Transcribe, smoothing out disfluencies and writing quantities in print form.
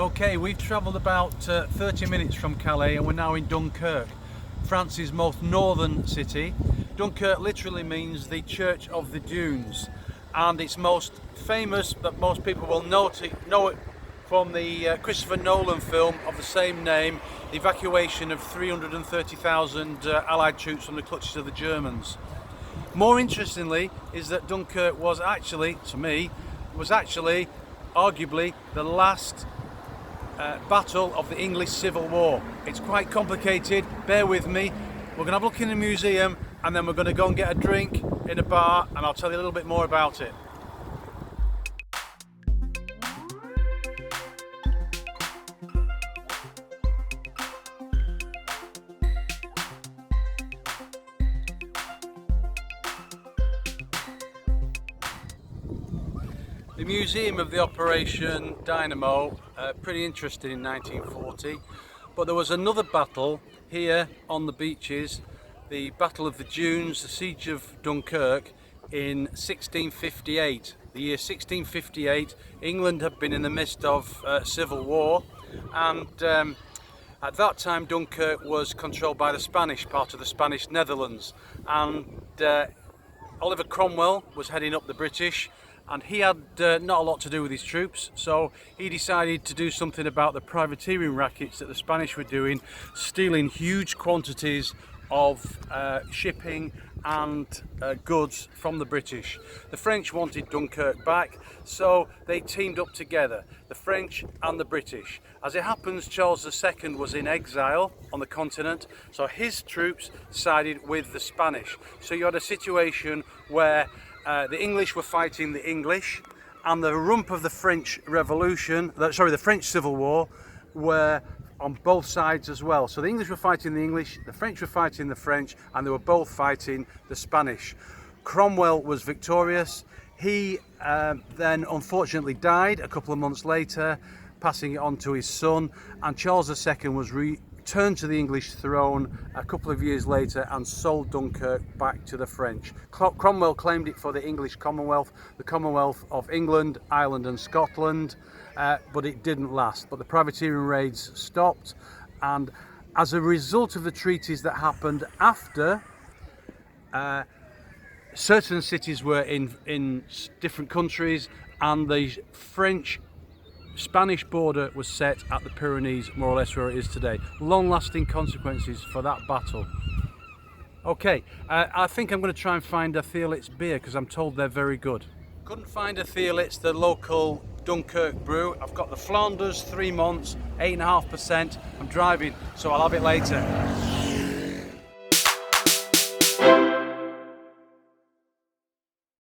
Okay, we've travelled about 30 minutes from Calais and we're now in Dunkirk, France's most northern city. Dunkirk literally means the Church of the Dunes, and it's most famous, that most people will know it from the Christopher Nolan film of the same name, the evacuation of 330,000 Allied troops from the clutches of the Germans. More interestingly is that Dunkirk was actually, to me, arguably the last battle of the English Civil War. It's quite complicated, bear with me. We're going to have a look in the museum and then we're going to go and get a drink in a bar and I'll tell you a little bit more about it. The Museum of the Operation Dynamo, pretty interesting in 1940, but there was another battle here on the beaches, the Battle of the Dunes, the Siege of Dunkirk in 1658. The year 1658, England had been in the midst of civil war, and at that time Dunkirk was controlled by the Spanish, part of the Spanish Netherlands, and Oliver Cromwell was heading up the British, and he had not a lot to do with his troops, so he decided to do something about the privateering rackets that the Spanish were doing, stealing huge quantities of shipping and goods from the British. The French wanted Dunkirk back, so they teamed up together, the French and the British. As it happens, Charles II was in exile on the continent, so his troops sided with the Spanish. So you had a situation where the English were fighting the English, and the rump of the French Revolution, the French Civil War, were on both sides as well. So the English were fighting the English, the French were fighting the French, and they were both fighting the Spanish. Cromwell was victorious. He then unfortunately died a couple of months later, passing it on to his son, and Charles II was returned to the English throne a couple of years later and sold Dunkirk back to the French. Cromwell claimed it for the English Commonwealth, the Commonwealth of England, Ireland and Scotland, but it didn't last. But the privateering raids stopped, and as a result of the treaties that happened after, certain cities were in different countries, and the Spanish border was set at the Pyrenees, more or less where it is today. Long-lasting consequences for that battle. Okay, I think I'm going to try and find a Theolitz beer because I'm told they're very good. Couldn't find a Theolitz, the local Dunkirk brew. I've got the Flanders 3 months, 8.5%. I'm driving, so I'll have it later.